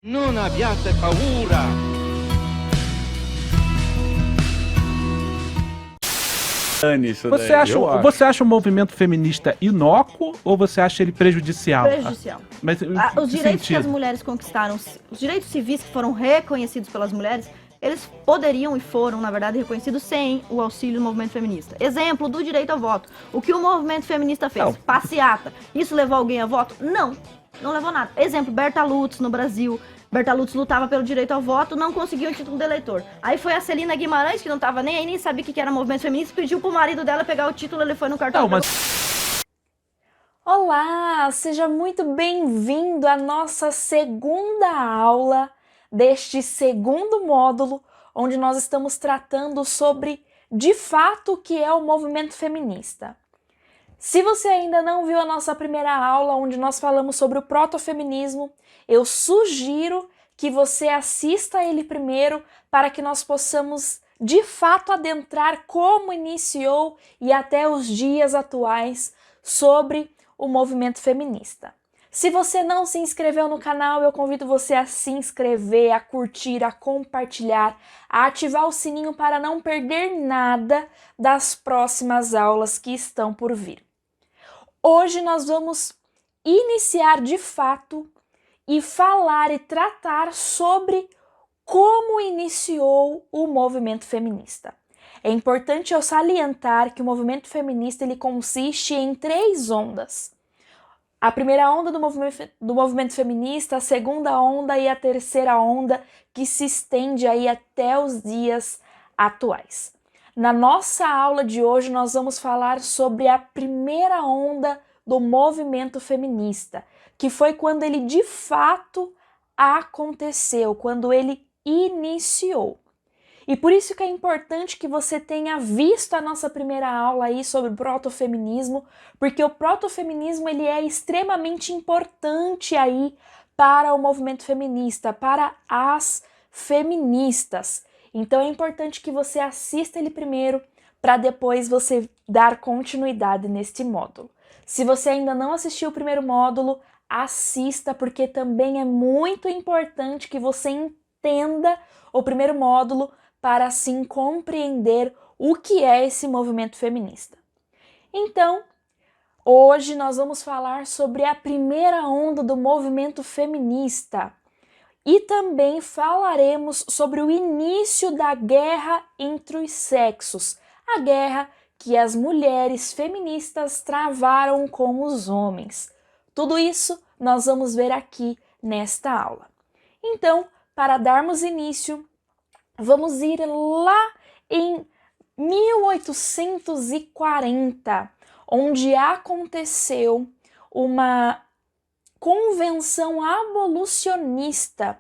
Non abbiate paura! Você acha o movimento feminista inócuo ou você acha ele prejudicial? Prejudicial. Mas, Os direitos que as mulheres conquistaram, os direitos civis que foram reconhecidos pelas mulheres, eles poderiam e foram, na verdade, reconhecidos sem o auxílio do movimento feminista. Exemplo do direito ao voto. O que o movimento feminista fez? Não. Passeata. Isso levou alguém a voto? Não. Não levou nada. Exemplo, Berta Lutz no Brasil. Berta Lutz lutava pelo direito ao voto, não conseguiu o título de eleitor. Aí foi a Celina Guimarães, que não tava nem aí, nem sabia o que era movimento feminista, pediu pro marido dela pegar o título, ele foi no cartão. Não, mas... Olá, seja muito bem-vindo à nossa segunda aula deste segundo módulo, onde nós estamos tratando sobre, de fato, o que é o movimento feminista. Se você ainda não viu a nossa primeira aula, onde nós falamos sobre o protofeminismo, eu sugiro que você assista ele primeiro para que nós possamos, de fato, adentrar como iniciou e até os dias atuais sobre o movimento feminista. Se você não se inscreveu no canal, eu convido você a se inscrever, a curtir, a compartilhar, a ativar o sininho para não perder nada das próximas aulas que estão por vir. Hoje nós vamos iniciar de fato e falar e tratar sobre como iniciou o movimento feminista. É importante eu salientar que o movimento feminista ele consiste em 3 ondas. A primeira onda do movimento feminista, a segunda onda e a terceira onda que se estende aí até os dias atuais. Na nossa aula de hoje nós vamos falar sobre a primeira onda do movimento feminista, que foi quando ele de fato aconteceu, quando ele iniciou. E por isso que é importante que você tenha visto a nossa primeira aula aí sobre o protofeminismo, porque o protofeminismo ele é extremamente importante aí para o movimento feminista, para as feministas. Então é importante que você assista ele primeiro para depois você dar continuidade neste módulo. Se você ainda não assistiu o primeiro módulo, assista, porque também é muito importante que você entenda o primeiro módulo para assim compreender o que é esse movimento feminista. Então, hoje nós vamos falar sobre a primeira onda do movimento feminista e também falaremos sobre o início da guerra entre os sexos, a guerra que as mulheres feministas travaram com os homens. Tudo isso nós vamos ver aqui nesta aula. Então, para darmos início, vamos ir lá em 1840, onde aconteceu uma convenção abolicionista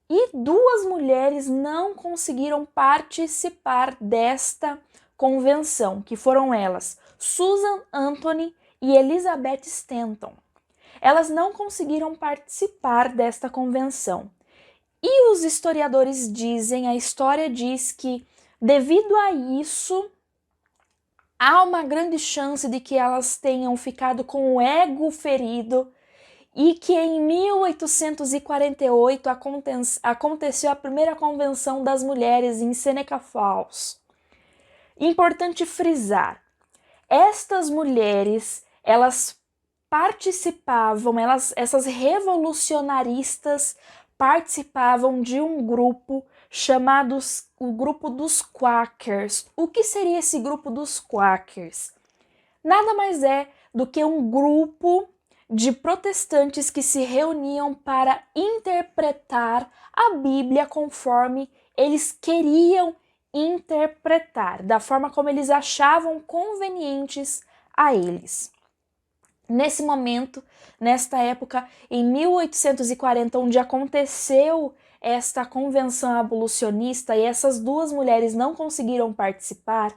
e 2 mulheres não conseguiram participar desta convenção, que foram elas, Susan Anthony e Elizabeth Stanton. Elas não conseguiram participar desta convenção. E os historiadores dizem, a história diz que, devido a isso, há uma grande chance de que elas tenham ficado com o ego ferido e que em 1848 aconteceu a primeira convenção das mulheres em Seneca Falls. Importante frisar, estas mulheres, elas participavam, essas revolucionaristas participavam de um grupo chamado o grupo dos Quakers. O que seria esse grupo dos Quakers? Nada mais é do que um grupo de protestantes que se reuniam para interpretar a Bíblia conforme eles queriam interpretar, da forma como eles achavam convenientes a eles. Nesse momento, nesta época, em 1840, onde aconteceu esta convenção abolicionista e essas 2 mulheres não conseguiram participar,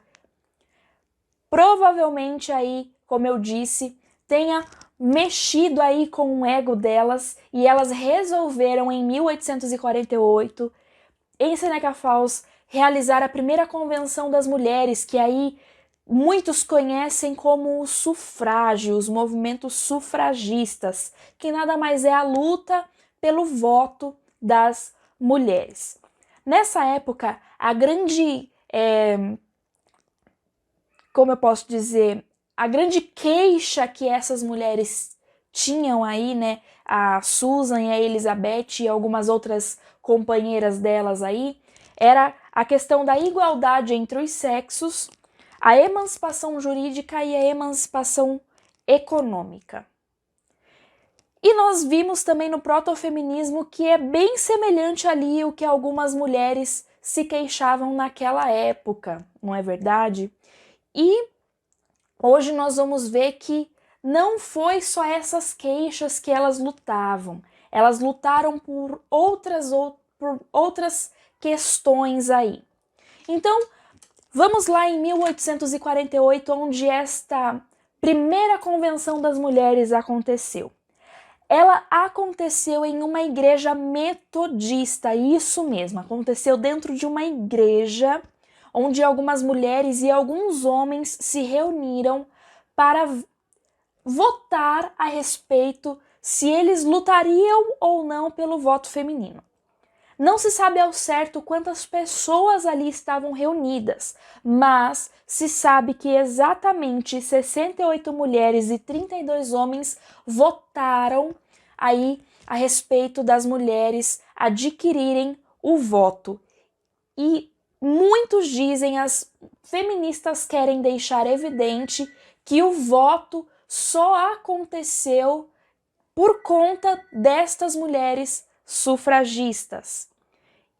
provavelmente aí, como eu disse, tenha mexido aí com o ego delas e elas resolveram em 1848, em Seneca Falls, realizar a primeira convenção das mulheres, que aí muitos conhecem como o sufrágio, os movimentos sufragistas, que nada mais é a luta pelo voto das mulheres. Nessa época, a grande, como eu posso dizer, a grande queixa que essas mulheres tinham aí, né, a Susan e a Elizabeth e algumas outras companheiras delas aí, era a questão da igualdade entre os sexos, a emancipação jurídica e a emancipação econômica. E nós vimos também no protofeminismo que é bem semelhante ali o que algumas mulheres se queixavam naquela época, não é verdade? E hoje nós vamos ver que não foi só essas queixas que elas lutavam por outras questões aí. Então, vamos lá em 1848, onde esta primeira convenção das mulheres aconteceu. Ela aconteceu em uma igreja metodista, isso mesmo, aconteceu dentro de uma igreja onde algumas mulheres e alguns homens se reuniram para votar a respeito se eles lutariam ou não pelo voto feminino. Não se sabe ao certo quantas pessoas ali estavam reunidas, mas se sabe que exatamente 68 mulheres e 32 homens votaram aí a respeito das mulheres adquirirem o voto. E muitos dizem, as feministas querem deixar evidente que o voto só aconteceu por conta destas mulheres sufragistas.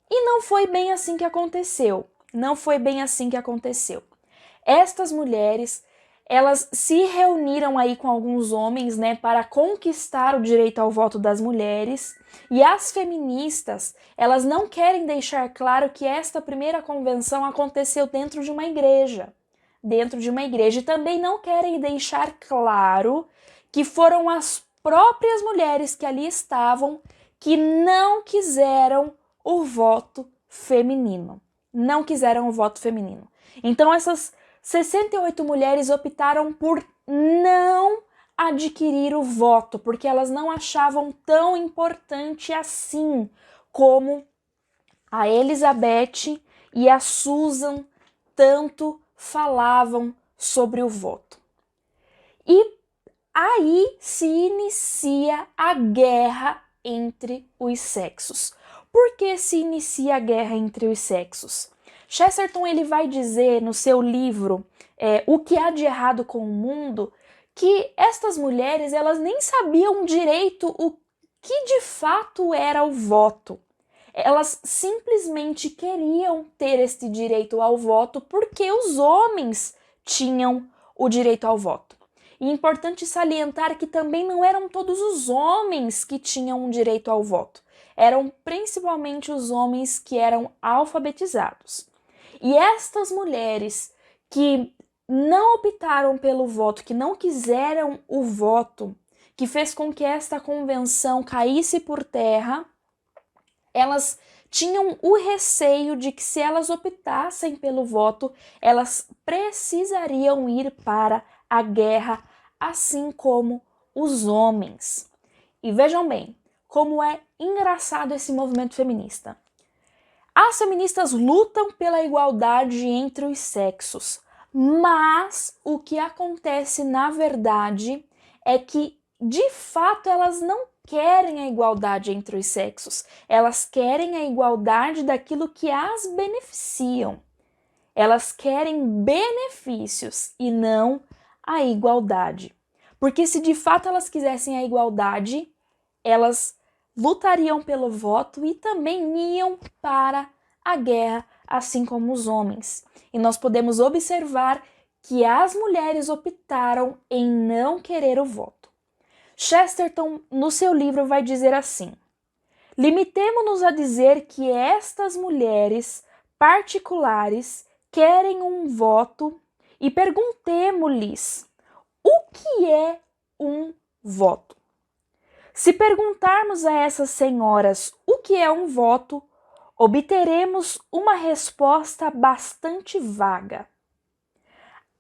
E não foi bem assim que aconteceu. Não foi bem assim que aconteceu. Estas mulheres, elas se reuniram aí com alguns homens, né, para conquistar o direito ao voto das mulheres. E as feministas, elas não querem deixar claro que esta primeira convenção aconteceu dentro de uma igreja. E também não querem deixar claro que foram as próprias mulheres que ali estavam que não quiseram o voto feminino. Não quiseram o voto feminino. Então essas 68 mulheres optaram por não adquirir o voto, porque elas não achavam tão importante assim como a Elizabeth e a Susan tanto falavam sobre o voto. E aí se inicia a guerra entre os sexos. Por que se inicia a guerra entre os sexos? Chesterton ele vai dizer no seu livro O que há de errado com o mundo, que estas mulheres elas nem sabiam direito o que de fato era o voto. Elas simplesmente queriam ter este direito ao voto porque os homens tinham o direito ao voto. E é importante salientar que também não eram todos os homens que tinham um direito ao voto. Eram principalmente os homens que eram alfabetizados. E estas mulheres que não optaram pelo voto, que não quiseram o voto, que fez com que esta convenção caísse por terra, elas tinham o receio de que se elas optassem pelo voto, elas precisariam ir para a guerra, assim como os homens. E vejam bem, como é engraçado esse movimento feminista. As feministas lutam pela igualdade entre os sexos, mas o que acontece na verdade é que, de fato, elas não querem a igualdade entre os sexos, elas querem a igualdade daquilo que as beneficiam. Elas querem benefícios e não a igualdade. Porque se de fato elas quisessem a igualdade, elas lutariam pelo voto e também iam para a guerra, assim como os homens. E nós podemos observar que as mulheres optaram em não querer o voto. Chesterton, no seu livro, vai dizer assim: limitemo-nos a dizer que estas mulheres particulares querem um voto e perguntemo-lhes o que é um voto. Se perguntarmos a essas senhoras o que é um voto, obteremos uma resposta bastante vaga.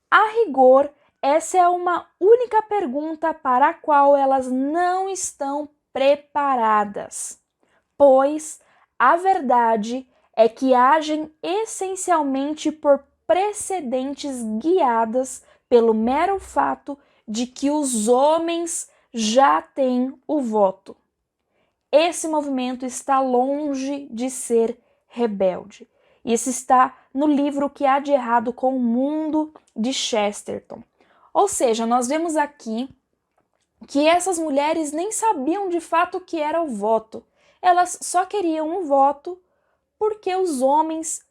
A rigor, essa é uma única pergunta para a qual elas não estão preparadas. pois a verdade é que agem essencialmente por precedentes guiadas pelo mero fato de que os homens já têm o voto. Esse movimento está longe de ser rebelde. Isso está no livro Que Há de Errado com o Mundo, de Chesterton. Ou seja, nós vemos aqui que essas mulheres nem sabiam de fato o que era o voto. Elas só queriam um voto porque os homens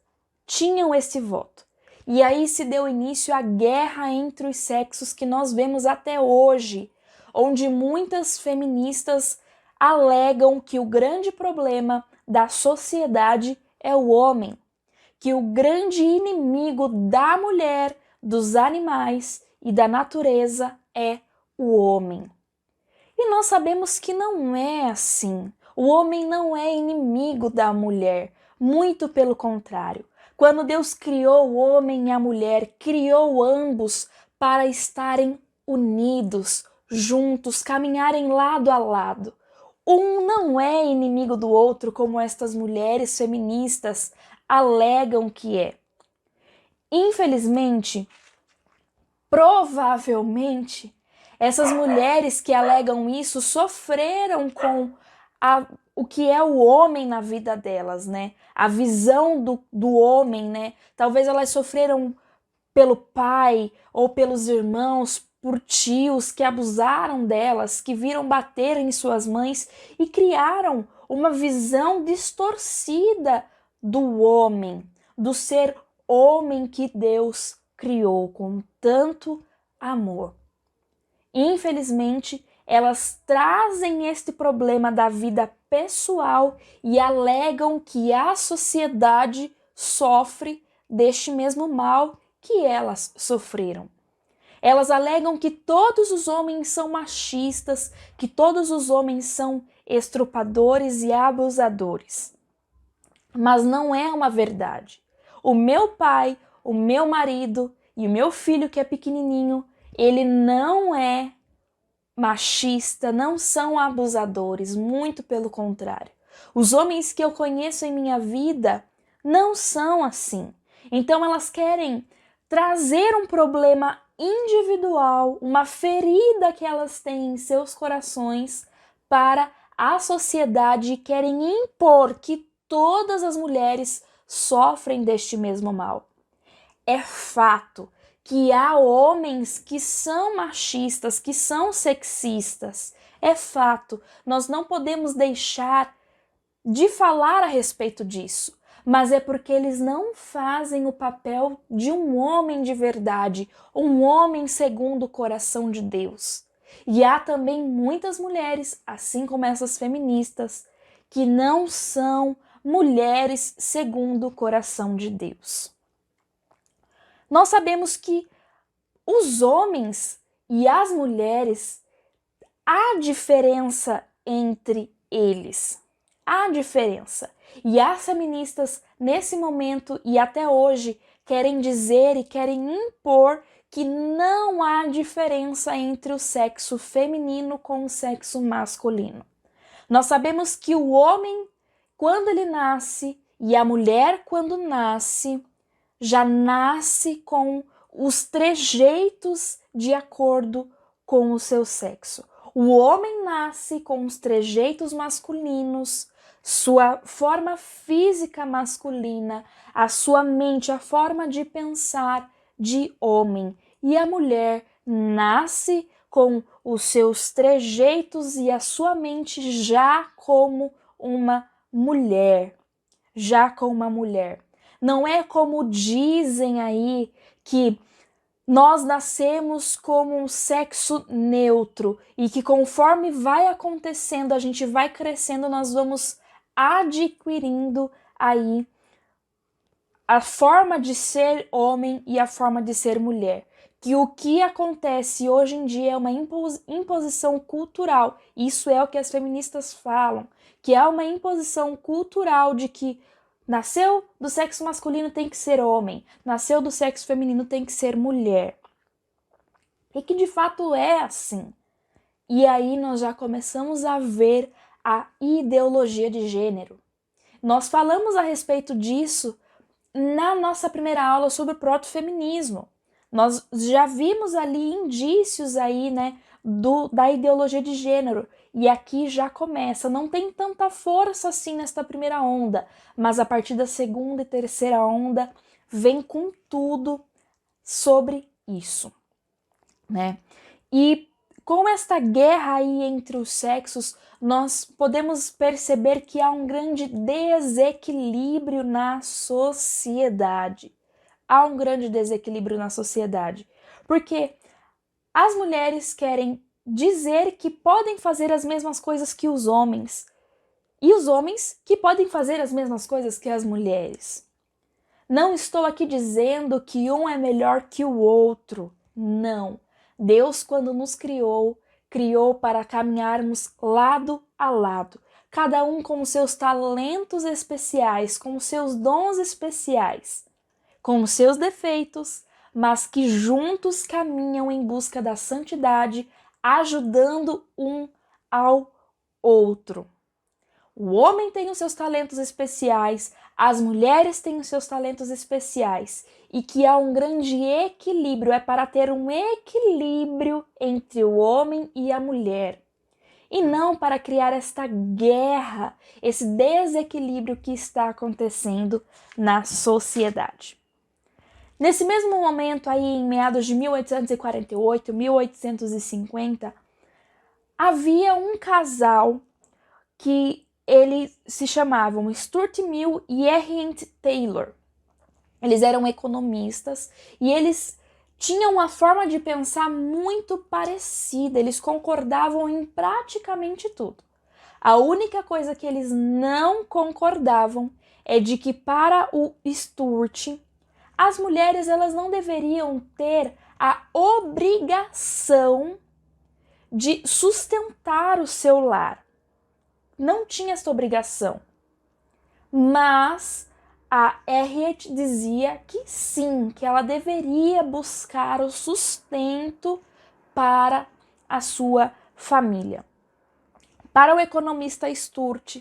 tinham esse voto. E aí se deu início à guerra entre os sexos que nós vemos até hoje, onde muitas feministas alegam que o grande problema da sociedade é o homem, que o grande inimigo da mulher, dos animais e da natureza é o homem. E nós sabemos que não é assim. O homem não é inimigo da mulher, muito pelo contrário. Quando Deus criou o homem e a mulher, criou ambos para estarem unidos, juntos, caminharem lado a lado. Um não é inimigo do outro, como estas mulheres feministas alegam que é. Infelizmente, provavelmente, essas mulheres que alegam isso sofreram com o que é o homem na vida delas, né? A visão do homem, né? Talvez elas sofreram pelo pai ou pelos irmãos, por tios que abusaram delas, que viram bater em suas mães e criaram uma visão distorcida do homem, do ser homem que Deus criou com tanto amor. Infelizmente, elas trazem este problema da vida pessoal e alegam que a sociedade sofre deste mesmo mal que elas sofreram. Elas alegam que todos os homens são machistas, que todos os homens são estrupadores e abusadores. Mas não é uma verdade. O meu pai, o meu marido e o meu filho que é pequenininho, ele não é machista, não são abusadores, muito pelo contrário. Os homens que eu conheço em minha vida não são assim. Então elas querem trazer um problema individual, uma ferida que elas têm em seus corações para a sociedade e querem impor que todas as mulheres sofrem deste mesmo mal. É fato que há homens que são machistas, que são sexistas. É fato, nós não podemos deixar de falar a respeito disso, mas é porque eles não fazem o papel de um homem de verdade, um homem segundo o coração de Deus. E há também muitas mulheres, assim como essas feministas, que não são mulheres segundo o coração de Deus. Nós sabemos que os homens e as mulheres, há diferença entre eles. Há diferença. E as feministas, nesse momento e até hoje, querem dizer e querem impor que não há diferença entre o sexo feminino com o sexo masculino. Nós sabemos que o homem, quando ele nasce, e a mulher, quando nasce, já nasce com os trejeitos de acordo com o seu sexo. O homem nasce com os trejeitos masculinos, sua forma física masculina, a sua mente, a forma de pensar de homem. E a mulher nasce com os seus trejeitos e a sua mente já como uma mulher. Já como uma mulher. Não é como dizem aí que nós nascemos como um sexo neutro e que conforme vai acontecendo, a gente vai crescendo, nós vamos adquirindo aí a forma de ser homem e a forma de ser mulher. Que o que acontece hoje em dia é uma imposição cultural. Isso é o que as feministas falam, que é uma imposição cultural de que nasceu do sexo masculino tem que ser homem, nasceu do sexo feminino tem que ser mulher. E que de fato é assim. E aí nós já começamos a ver a ideologia de gênero. Nós falamos a respeito disso na nossa primeira aula sobre o protofeminismo. Nós já vimos ali indícios aí, né, da ideologia de gênero. E aqui já começa, não tem tanta força assim nesta primeira onda, mas a partir da segunda e terceira onda vem com tudo sobre isso, né? E com esta guerra aí entre os sexos, nós podemos perceber que há um grande desequilíbrio na sociedade. Há um grande desequilíbrio na sociedade, porque as mulheres querem dizer que podem fazer as mesmas coisas que os homens, e os homens que podem fazer as mesmas coisas que as mulheres. Não estou aqui dizendo que um é melhor que o outro, não. Deus, quando nos criou, criou para caminharmos lado a lado, cada um com os seus talentos especiais, com os seus dons especiais, com os seus defeitos, mas que juntos caminham em busca da santidade, ajudando um ao outro. O homem tem os seus talentos especiais, as mulheres têm os seus talentos especiais, e que há um grande equilíbrio, é para ter um equilíbrio entre o homem e a mulher. E não para criar esta guerra, esse desequilíbrio que está acontecendo na sociedade. Nesse mesmo momento, aí em meados de 1848, 1850, havia um casal que eles se chamavam Stuart Mill e Harriet Taylor. Eles eram economistas e eles tinham uma forma de pensar muito parecida, eles concordavam em praticamente tudo. A única coisa que eles não concordavam é de que para o Stuart, as mulheres elas não deveriam ter a obrigação de sustentar o seu lar. Não tinha essa obrigação. Mas a Harriet dizia que sim, que ela deveria buscar o sustento para a sua família. Para o economista Stuart,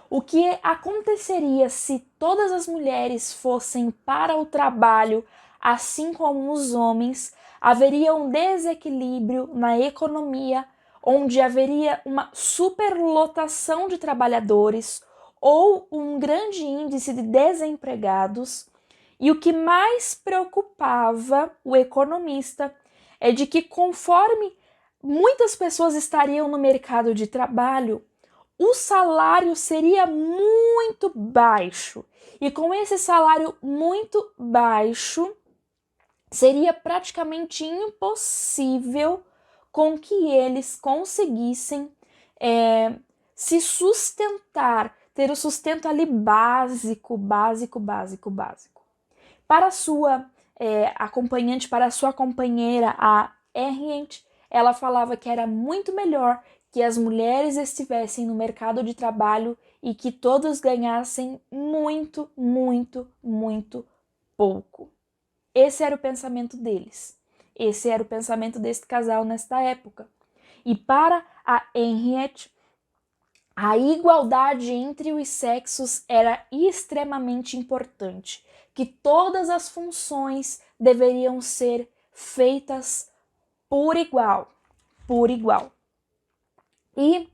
o que aconteceria se todas as mulheres fossem para o trabalho, assim como os homens, haveria um desequilíbrio na economia, onde haveria uma superlotação de trabalhadores ou um grande índice de desempregados. E o que mais preocupava o economista é de que conforme muitas pessoas estariam no mercado de trabalho, o salário seria muito baixo. E com esse salário muito baixo, seria praticamente impossível com que eles conseguissem se sustentar, ter o sustento ali básico. Para a sua acompanhante, para a sua companheira, a Harriet, ela falava que era muito melhor que as mulheres estivessem no mercado de trabalho e que todos ganhassem muito pouco. Esse era o pensamento deles. Esse era o pensamento desse casal nesta época. E para a Harriet, a igualdade entre os sexos era extremamente importante, que todas as funções deveriam ser feitas por igual. E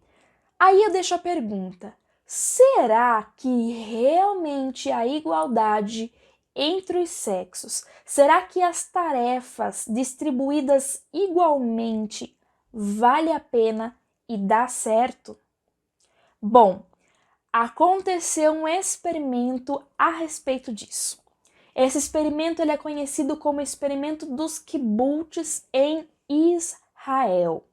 aí eu deixo a pergunta: será que realmente a igualdade entre os sexos, será que as tarefas distribuídas igualmente vale a pena e dá certo? Bom, aconteceu um experimento a respeito disso. Esse experimento ele é conhecido como experimento dos kibbutz em Israel.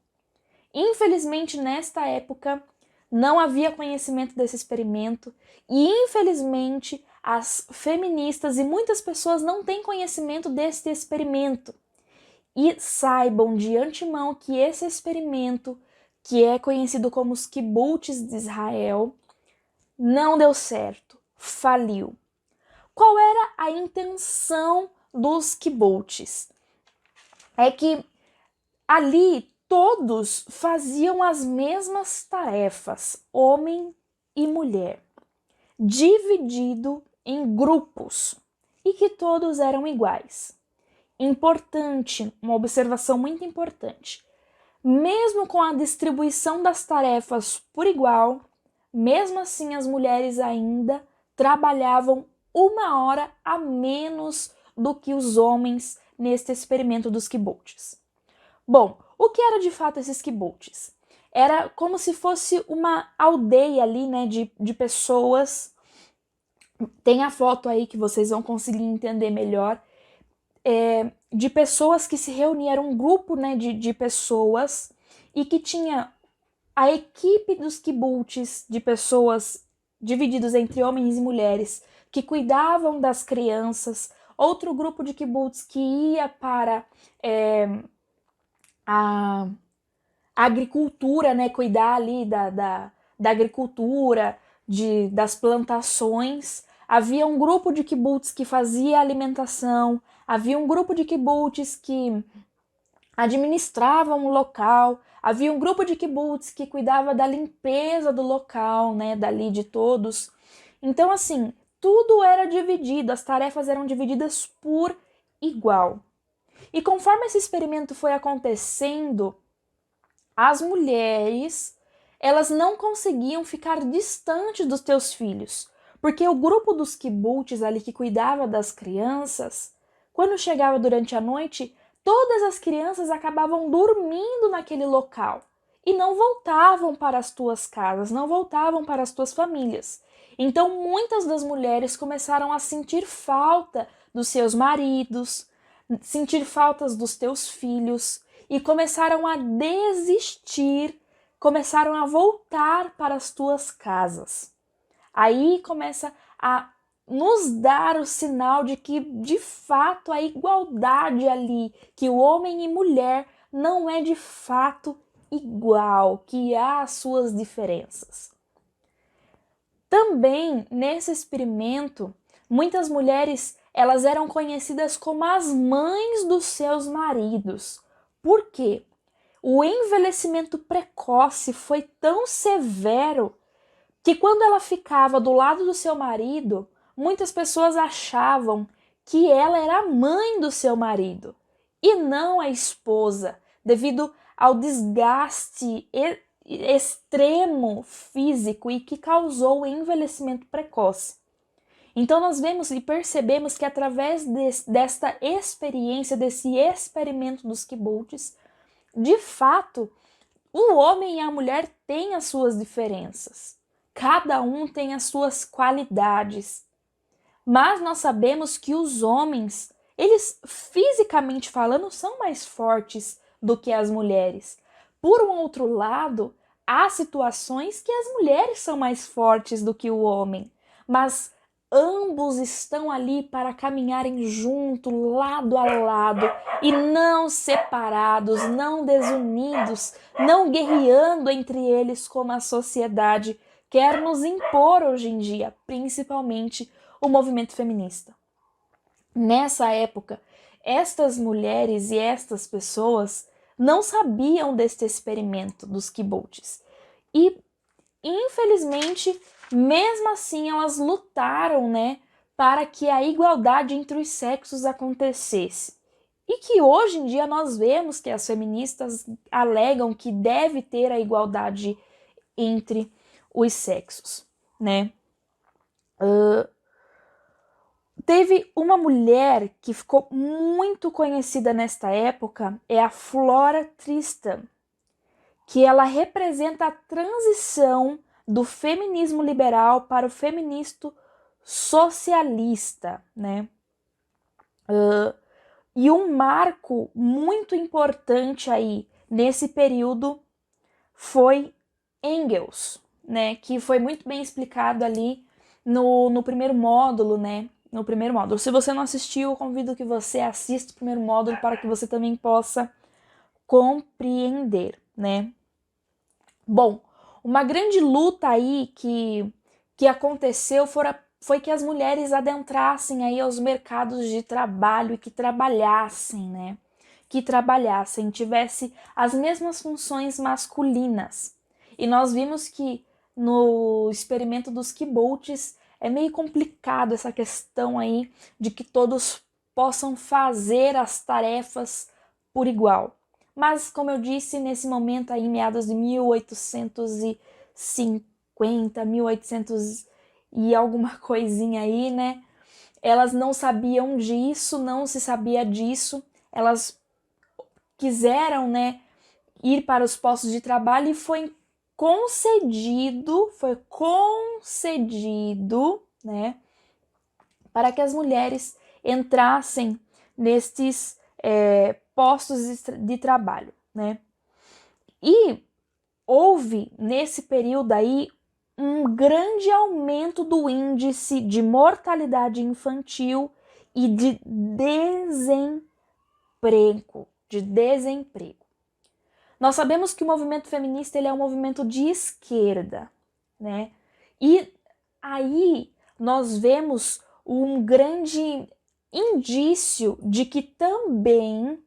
Infelizmente, nesta época, não havia conhecimento desse experimento e, infelizmente, as feministas e muitas pessoas não têm conhecimento desse experimento. E saibam de antemão que esse experimento, que é conhecido como os kibbutz de Israel, não deu certo, faliu. Qual era a intenção dos kibbutz? É que ali todos faziam as mesmas tarefas, homem e mulher, dividido em grupos, e que todos eram iguais. Importante, uma observação muito importante. Mesmo com a distribuição das tarefas por igual, mesmo assim as mulheres ainda trabalhavam 1 hora a menos do que os homens neste experimento dos kibbutz. Bom, o que era de fato esses kibbutz? Era como se fosse uma aldeia ali, né, de pessoas. Tem a foto aí que vocês vão conseguir entender melhor. De pessoas que se reuniam, era um grupo, né, de pessoas, e que tinha a equipe dos kibbutz, de pessoas divididos entre homens e mulheres, que cuidavam das crianças, outro grupo de kibbutz que ia para a agricultura, né, cuidar ali da agricultura, das plantações. Havia um grupo de kibbutz que fazia alimentação, havia um grupo de kibbutz que administravam o local, havia um grupo de kibbutz que cuidava da limpeza do local, né, dali de todos. Então, assim, tudo era dividido, as tarefas eram divididas por igual. E conforme esse experimento foi acontecendo, as mulheres, elas não conseguiam ficar distantes dos teus filhos, porque o grupo dos kibbutz ali que cuidava das crianças, quando chegava durante a noite, todas as crianças acabavam dormindo naquele local e não voltavam para as tuas casas, não voltavam para as tuas famílias. Então muitas das mulheres começaram a sentir falta dos seus maridos, sentir faltas dos teus filhos e começaram a desistir, começaram a voltar para as tuas casas. Aí começa a nos dar o sinal de que, de fato, a igualdade ali, que o homem e mulher não é de fato igual, que há as suas diferenças. Também, nesse experimento, muitas mulheres, elas eram conhecidas como as mães dos seus maridos. Por quê? O envelhecimento precoce foi tão severo que quando ela ficava do lado do seu marido, muitas pessoas achavam que ela era a mãe do seu marido e não a esposa, devido ao desgaste extremo físico e que causou o envelhecimento precoce. Então nós vemos e percebemos que através desta experiência, desse experimento dos kibbutz, de fato, o homem e a mulher têm as suas diferenças. Cada um tem as suas qualidades. Mas nós sabemos que os homens, eles fisicamente falando, são mais fortes do que as mulheres. Por um outro lado, há situações que as mulheres são mais fortes do que o homem, mas ambos estão ali para caminharem junto, lado a lado, e não separados, não desunidos, não guerreando entre eles como a sociedade quer nos impor hoje em dia, principalmente o movimento feminista. Nessa época, estas mulheres e estas pessoas não sabiam deste experimento dos kibbutz. E, infelizmente, mesmo assim, elas lutaram, né, para que a igualdade entre os sexos acontecesse. E que hoje em dia nós vemos que as feministas alegam que deve ter a igualdade entre os sexos, né? Teve uma mulher que ficou muito conhecida nesta época, é a Flora Tristan, que ela representa a transição do feminismo liberal para o feminismo socialista, né? E um marco muito importante aí nesse período foi Engels, né? Que foi muito bem explicado ali no primeiro módulo, né? No primeiro módulo. Se você não assistiu, eu convido que você assista o primeiro módulo para que você também possa compreender, né? Bom, uma grande luta aí que aconteceu foi que as mulheres adentrassem aí aos mercados de trabalho e que trabalhassem, né? que trabalhassem, tivesse as mesmas funções masculinas. E nós vimos que no experimento dos kibbutz é meio complicado essa questão aí de que todos possam fazer as tarefas por igual. Mas, como eu disse, nesse momento aí, meados de 1850, 1800 e alguma coisinha aí, né? Elas não sabiam disso, não se sabia disso. Elas quiseram, né, ir para os postos de trabalho e foi concedido, né, para que as mulheres entrassem nestes postos de trabalho, né? E houve, nesse período aí, um grande aumento do índice de mortalidade infantil e de desemprego. Nós sabemos que o movimento feminista ele é um movimento de esquerda, né? E aí nós vemos um grande indício de que também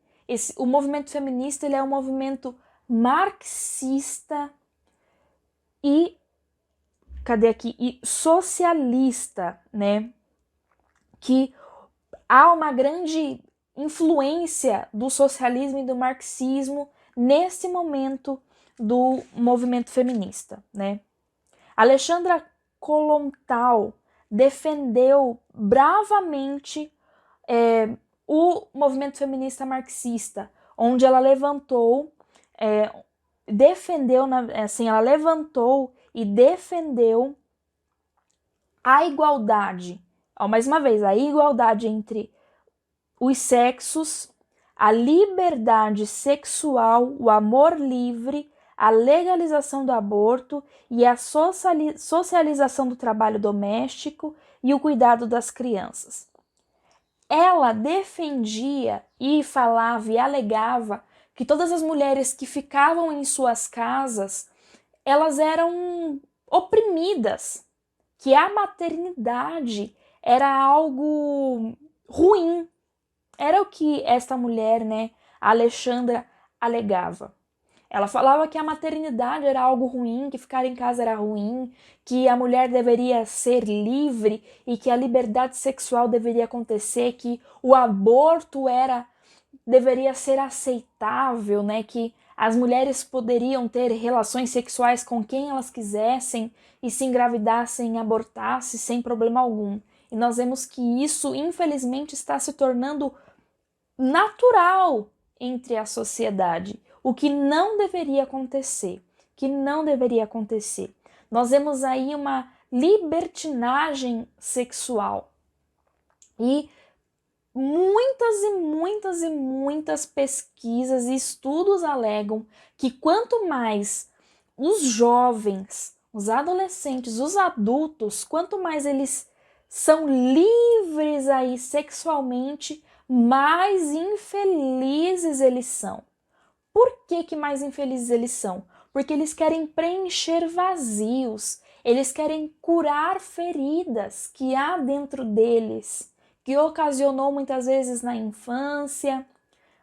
o movimento feminista ele é um movimento marxista e e socialista, né? Que há uma grande influência do socialismo e do marxismo nesse momento do movimento feminista, né? Alexandra Kollontai defendeu bravamente o movimento feminista marxista, onde ela levantou e defendeu a igualdade, mais uma vez, a igualdade entre os sexos, a liberdade sexual, o amor livre, a legalização do aborto e a socialização do trabalho doméstico e o cuidado das crianças. Ela defendia e falava e alegava que todas as mulheres que ficavam em suas casas, elas eram oprimidas, que a maternidade era algo ruim. Era o que esta mulher, né, Alexandra, alegava. Ela falava que a maternidade era algo ruim, que ficar em casa era ruim, que a mulher deveria ser livre e que a liberdade sexual deveria acontecer, que o aborto deveria ser aceitável, né, que as mulheres poderiam ter relações sexuais com quem elas quisessem e se engravidassem e abortassem sem problema algum. E nós vemos que isso, infelizmente, está se tornando natural entre a sociedade, o que não deveria acontecer, Nós vemos aí uma libertinagem sexual e muitas pesquisas e estudos alegam que quanto mais os jovens, os adolescentes, os adultos, quanto mais eles são livres aí sexualmente, mais infelizes eles são. Por que mais infelizes eles são? Porque eles querem preencher vazios, eles querem curar feridas que há dentro deles, que ocasionou muitas vezes na infância,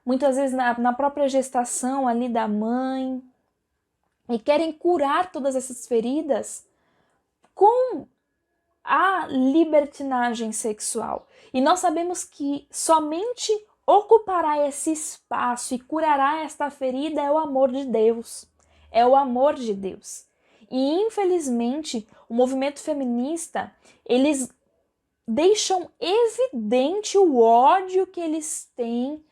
muitas vezes na própria gestação ali da mãe, e querem curar todas essas feridas com a libertinagem sexual. E nós sabemos que somente ocupará esse espaço e curará esta ferida é o amor de Deus. É o amor de Deus. E infelizmente, o movimento feminista, eles deixam evidente o ódio que eles têm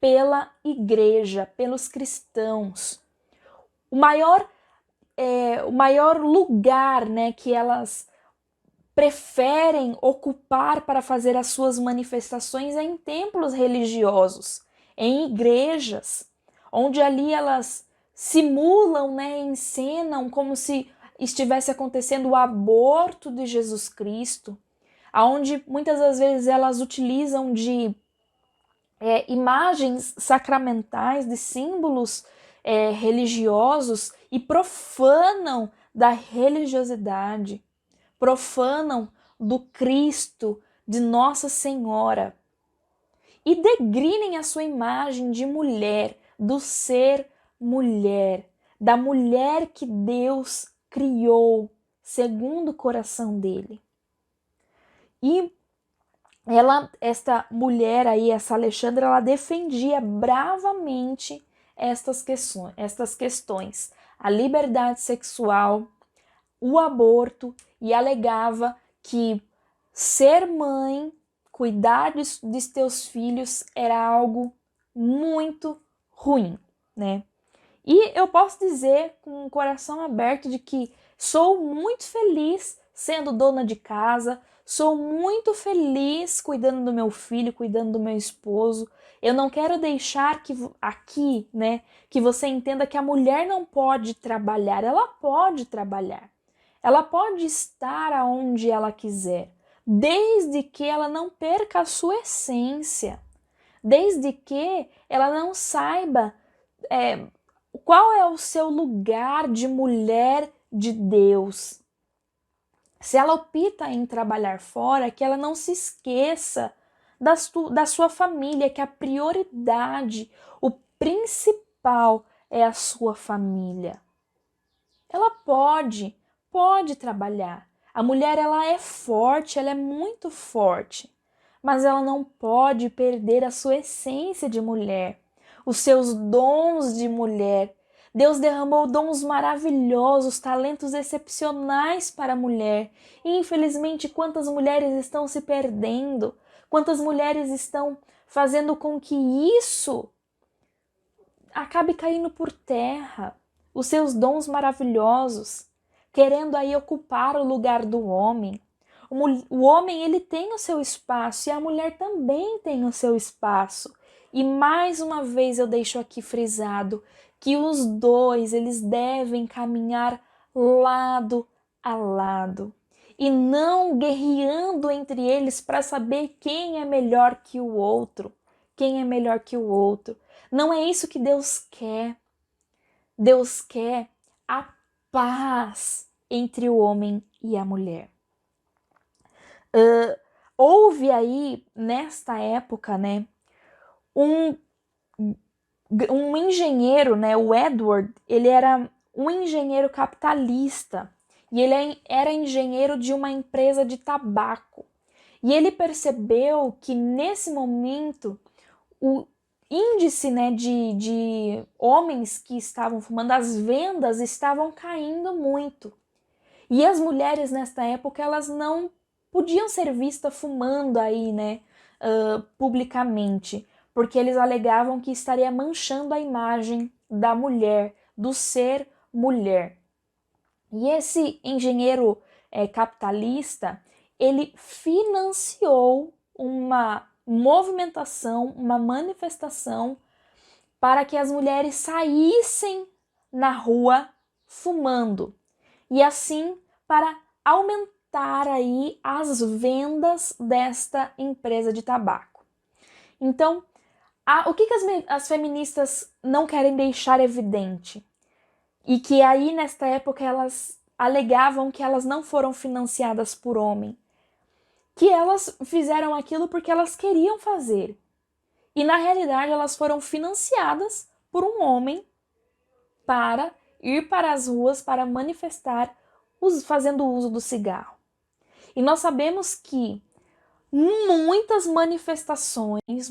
pela igreja, pelos cristãos. O maior lugar, né, que elas preferem ocupar para fazer as suas manifestações é em templos religiosos, em igrejas, onde ali elas simulam, né, encenam como se estivesse acontecendo o aborto de Jesus Cristo, aonde muitas das vezes elas utilizam de imagens sacramentais, de símbolos religiosos e profanam da religiosidade, profanam do Cristo, de Nossa Senhora. e degrinem a sua imagem de mulher, do ser mulher, da mulher que Deus criou segundo o coração dele. E esta mulher aí, essa Alexandra, ela defendia bravamente estas questões, a liberdade sexual, o aborto, e alegava que ser mãe, cuidar de teus filhos era algo muito ruim, né? E eu posso dizer com o coração aberto de que sou muito feliz sendo dona de casa, sou muito feliz cuidando do meu filho, cuidando do meu esposo. Eu não quero deixar aqui, né, que você entenda que a mulher não pode trabalhar. Ela pode trabalhar. Ela pode estar aonde ela quiser, desde que ela não perca a sua essência, desde que ela não saiba qual é o seu lugar de mulher de Deus. Se ela opta em trabalhar fora, que ela não se esqueça da sua família, que a prioridade, o principal é a sua família. Ela pode trabalhar. A mulher, ela é forte, ela é muito forte, mas ela não pode perder a sua essência de mulher, os seus dons de mulher. Deus derramou dons maravilhosos, talentos excepcionais para a mulher. E, infelizmente, quantas mulheres estão se perdendo? Quantas mulheres estão fazendo com que isso acabe caindo por terra? Os seus dons maravilhosos, querendo aí ocupar o lugar do homem. O homem, ele tem o seu espaço e a mulher também tem o seu espaço. E mais uma vez eu deixo aqui frisado que os dois, eles devem caminhar lado a lado e não guerreando entre eles para saber quem é melhor que o outro, quem é melhor que o outro. Não é isso que Deus quer. Deus quer a paz entre o homem e a mulher. Houve aí, nesta época, né, um engenheiro, né, o Edward, ele era um engenheiro capitalista e ele era engenheiro de uma empresa de tabaco. E ele percebeu que nesse momento o índice, né, de homens que estavam fumando, as vendas estavam caindo muito. E as mulheres nesta época, elas não podiam ser vistas fumando aí, né, publicamente, porque eles alegavam que estaria manchando a imagem da mulher, do ser mulher. E esse engenheiro capitalista, ele financiou uma movimentação, uma manifestação para que as mulheres saíssem na rua fumando. E assim, para aumentar aí as vendas desta empresa de tabaco. Então, o que as feministas não querem deixar evidente? E que aí, nesta época, elas alegavam que elas não foram financiadas por homem. Que elas fizeram aquilo porque elas queriam fazer. E, na realidade, elas foram financiadas por um homem para ir para as ruas, para manifestar, fazendo uso do cigarro. E nós sabemos que muitas manifestações,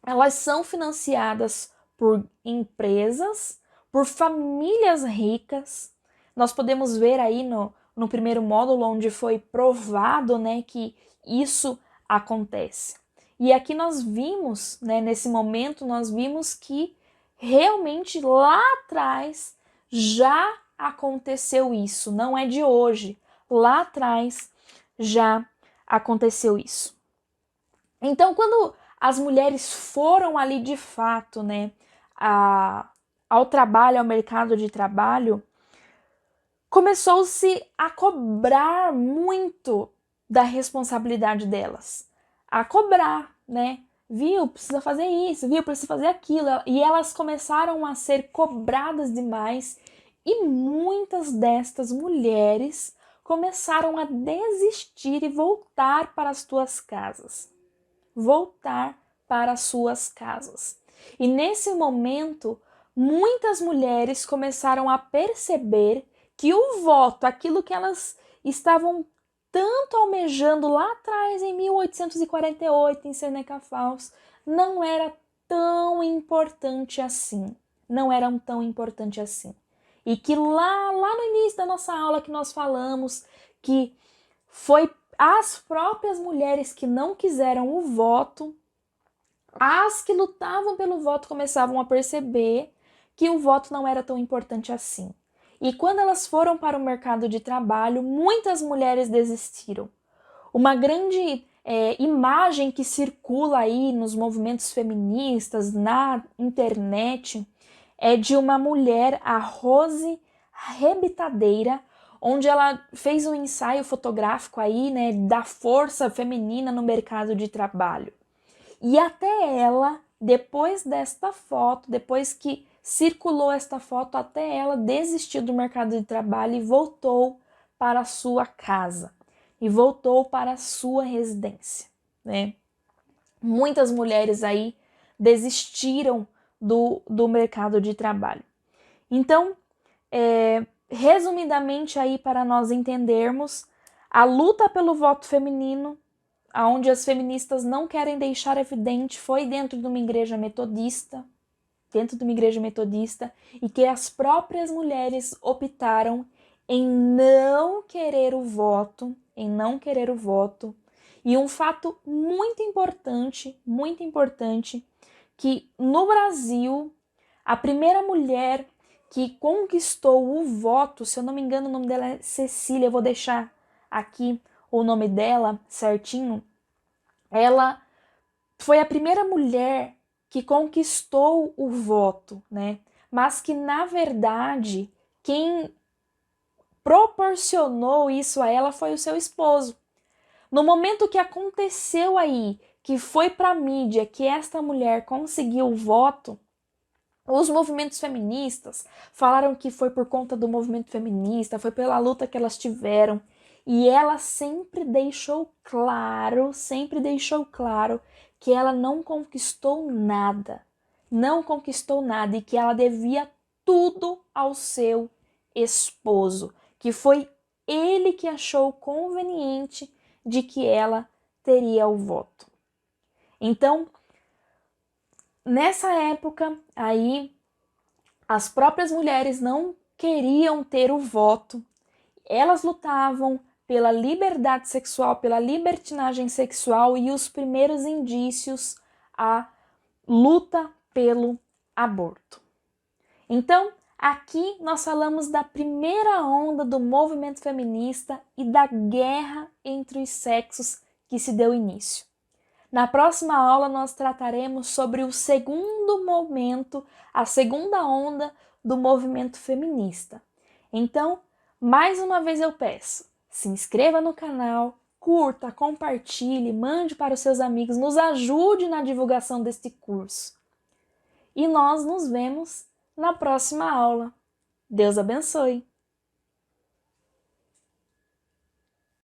elas são financiadas por empresas, por famílias ricas. Nós podemos ver aí no primeiro módulo, onde foi provado, né, que isso acontece. E aqui nós vimos, né, nesse momento, nós vimos que realmente lá atrás já aconteceu isso, não é de hoje. Lá atrás já aconteceu isso. Então, quando as mulheres foram ali de fato, né, ao trabalho, ao mercado de trabalho, começou-se a cobrar muito da responsabilidade delas. A cobrar, né? Viu, precisa fazer isso, viu, precisa fazer aquilo. E elas começaram a ser cobradas demais e muitas destas mulheres começaram a desistir e voltar para as suas casas. voltar para suas casas. E nesse momento, muitas mulheres começaram a perceber que o voto, aquilo que elas estavam tanto almejando lá atrás, em 1848, em Seneca Falls, não era tão importante assim. Não eram tão importante assim. E que lá no início da nossa aula que nós falamos que foi as próprias mulheres que não quiseram o voto, as que lutavam pelo voto começavam a perceber que o voto não era tão importante assim. E quando elas foram para o mercado de trabalho, muitas mulheres desistiram. Uma grande imagem que circula aí nos movimentos feministas, na internet, é de uma mulher, a Rose Rebitadeira, onde ela fez um ensaio fotográfico aí, né, da força feminina no mercado de trabalho. E até ela, depois desta foto, depois que circulou esta foto, até ela desistiu do mercado de trabalho e voltou para a sua casa. E voltou para a sua residência, né? Muitas mulheres aí desistiram do mercado de trabalho. Então, resumidamente aí para nós entendermos, a luta pelo voto feminino, aonde as feministas não querem deixar evidente, foi dentro de uma igreja metodista, e que as próprias mulheres optaram em não querer o voto, e um fato muito importante, que no Brasil, a primeira mulher que conquistou o voto, se eu não me engano o nome dela é Cecília, eu vou deixar aqui o nome dela certinho, ela foi a primeira mulher que conquistou o voto, né? Mas que, na verdade, quem proporcionou isso a ela foi o seu esposo. No momento que aconteceu aí, que foi para a mídia, que esta mulher conseguiu o voto, os movimentos feministas falaram que foi por conta do movimento feminista, foi pela luta que elas tiveram, e ela sempre deixou claro que ela não conquistou nada, e que ela devia tudo ao seu esposo, que foi ele que achou conveniente de que ela teria o voto. Então, nessa época aí, as próprias mulheres não queriam ter o voto, elas lutavam pela liberdade sexual, pela libertinagem sexual e os primeiros indícios à luta pelo aborto. Então, aqui nós falamos da primeira onda do movimento feminista e da guerra entre os sexos que se deu início. Na próxima aula nós trataremos sobre o segundo momento, a segunda onda do movimento feminista. Então, mais uma vez eu peço, se inscreva no canal, curta, compartilhe, mande para os seus amigos, nos ajude na divulgação deste curso. E nós nos vemos na próxima aula. Deus abençoe!